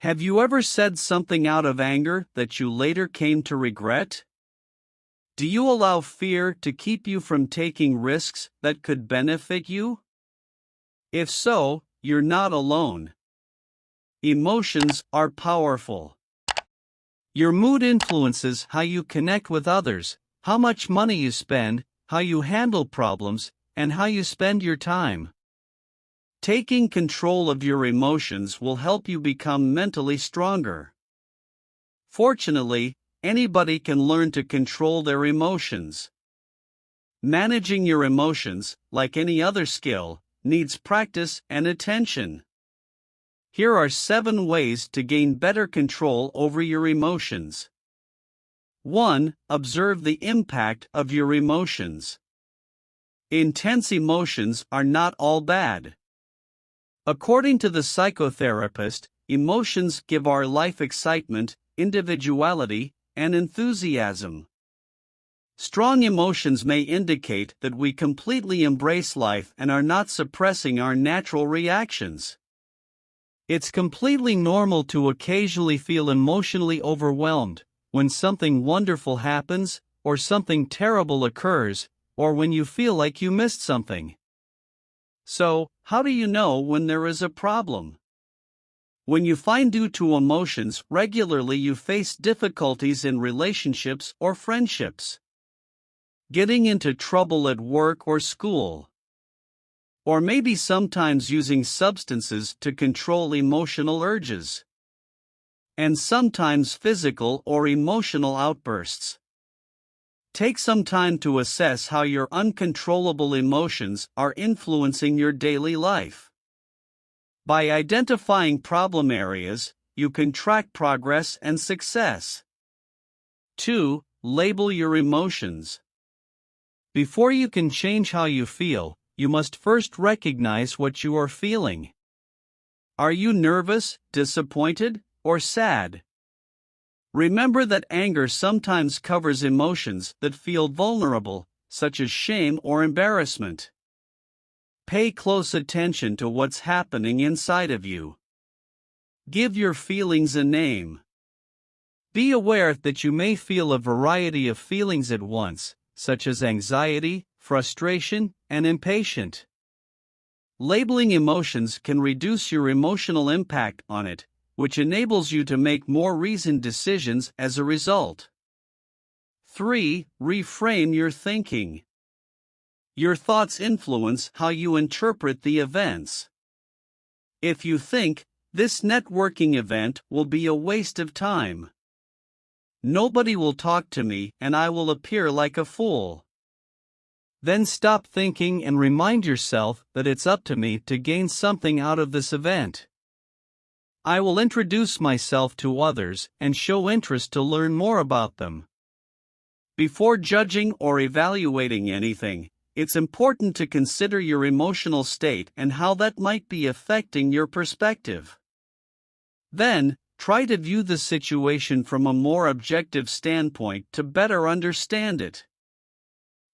Have you ever said something out of anger that you later came to regret? Do you allow fear to keep you from taking risks that could benefit you? If so, you're not alone. Emotions are powerful. Your mood influences how you connect with others, how much money you spend, how you handle problems, and how you spend your time. Taking control of your emotions will help you become mentally stronger. Fortunately, anybody can learn to control their emotions. Managing your emotions, like any other skill, needs practice and attention. Here are 7 ways to gain better control over your emotions. 1. Observe the impact of your emotions. Intense emotions are not all bad. According to the psychotherapist, emotions give our life excitement, individuality, and enthusiasm. Strong emotions may indicate that we completely embrace life and are not suppressing our natural reactions. It's completely normal to occasionally feel emotionally overwhelmed when something wonderful happens, or something terrible occurs, or when you feel like you missed something. So, how do you know when there is a problem? When you find due to emotions regularly you face difficulties in relationships or friendships. Getting into trouble at work or school. Or maybe sometimes using substances to control emotional urges. And sometimes physical or emotional outbursts. Take some time to assess how your uncontrollable emotions are influencing your daily life. By identifying problem areas, you can track progress and success. 2. Label your emotions. Before you can change how you feel, you must first recognize what you are feeling. Are you nervous, disappointed, or sad? Remember that anger sometimes covers emotions that feel vulnerable, such as shame or embarrassment. Pay close attention to what's happening inside of you. Give your feelings a name. Be aware that you may feel a variety of feelings at once, such as anxiety, frustration, and impatient. Labeling emotions can reduce your emotional impact on it, which enables you to make more reasoned decisions as a result. 3. Reframe your thinking. Your thoughts influence how you interpret the events. If you think, this networking event will be a waste of time. Nobody will talk to me and I will appear like a fool. Then stop thinking and remind yourself that it's up to me to gain something out of this event. I will introduce myself to others and show interest to learn more about them. Before judging or evaluating anything, it's important to consider your emotional state and how that might be affecting your perspective. Then, try to view the situation from a more objective standpoint to better understand it.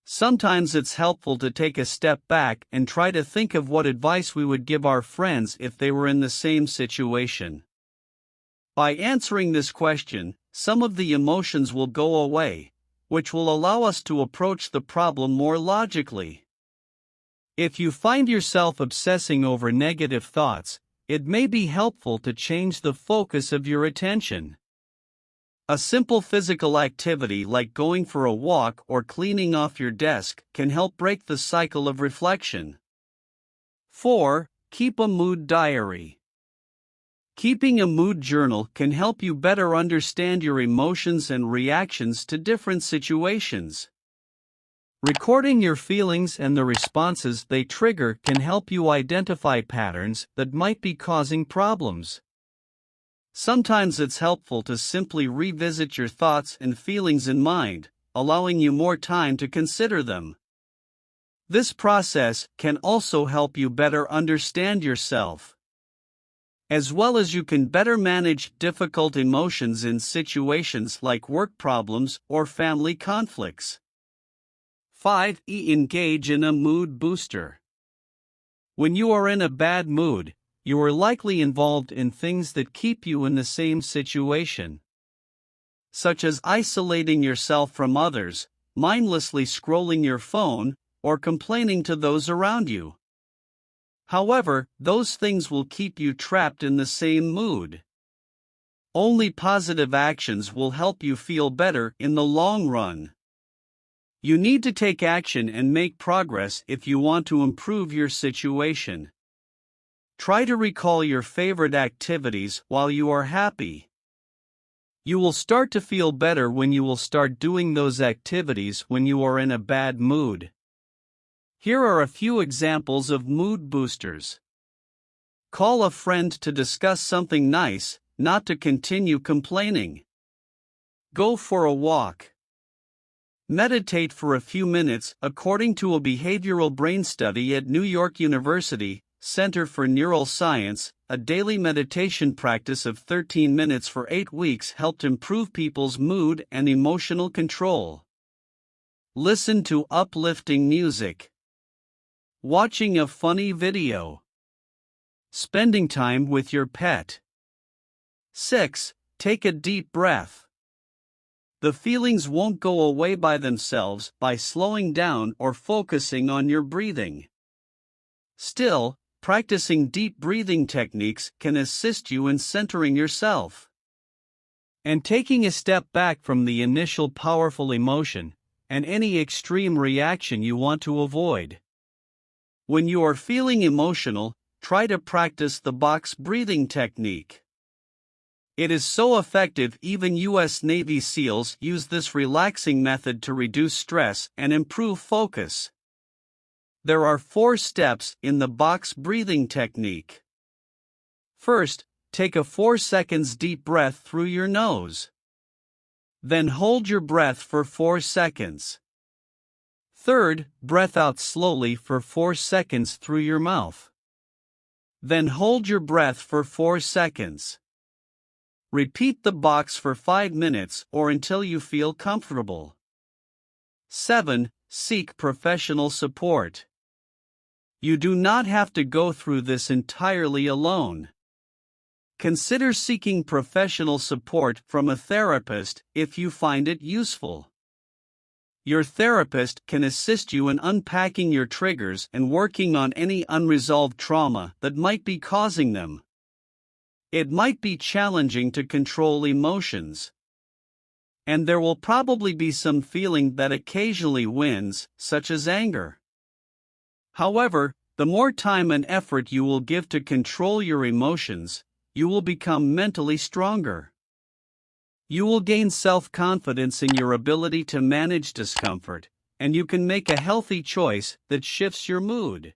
Sometimes it's helpful to take a step back and try to think of what advice we would give our friends if they were in the same situation. By answering this question, some of the emotions will go away, which will allow us to approach the problem more logically. If you find yourself obsessing over negative thoughts, it may be helpful to change the focus of your attention. A simple physical activity like going for a walk or cleaning off your desk can help break the cycle of reflection. 4. Keep a mood diary. Keeping a mood journal can help you better understand your emotions and reactions to different situations. Recording your feelings and the responses they trigger can help you identify patterns that might be causing problems. Sometimes it's helpful to simply revisit your thoughts and feelings in mind, allowing you more time to consider them. This process can also help you better understand yourself. As well as you can better manage difficult emotions in situations like work problems or family conflicts. 5. Engage in a mood booster. When you are in a bad mood, you are likely involved in things that keep you in the same situation, such as isolating yourself from others, mindlessly scrolling your phone, or complaining to those around you. However, those things will keep you trapped in the same mood. Only positive actions will help you feel better in the long run. You need to take action and make progress if you want to improve your situation. Try to recall your favorite activities while you are happy. You will start to feel better when you will start doing those activities when you are in a bad mood. Here are a few examples of mood boosters. Call a friend to discuss something nice, not to continue complaining. Go for a walk. Meditate for a few minutes. According to a behavioral brain study at New York University Center for Neuroscience, a daily meditation practice of 13 minutes for 8 weeks helped improve people's mood and emotional control. Listen to uplifting music. Watching a funny video. Spending time with your pet. 6. Take a deep breath. The feelings won't go away by themselves by slowing down or focusing on your breathing. Still, practicing deep breathing techniques can assist you in centering yourself and taking a step back from the initial powerful emotion and any extreme reaction you want to avoid. When you are feeling emotional, try to practice the box breathing technique. It is so effective, even U.S. Navy SEALs use this relaxing method to reduce stress and improve focus. There are 4 steps in the box breathing technique. First, take a 4 seconds deep breath through your nose. Then hold your breath for 4 seconds. Third, breath out slowly for 4 seconds through your mouth. Then hold your breath for 4 seconds. Repeat the box for 5 minutes or until you feel comfortable. 7. Seek professional support. You do not have to go through this entirely alone. Consider seeking professional support from a therapist if you find it useful. Your therapist can assist you in unpacking your triggers and working on any unresolved trauma that might be causing them. It might be challenging to control emotions, and there will probably be some feeling that occasionally wins, such as anger. However, the more time and effort you will give to control your emotions, you will become mentally stronger. You will gain self-confidence in your ability to manage discomfort, and you can make a healthy choice that shifts your mood.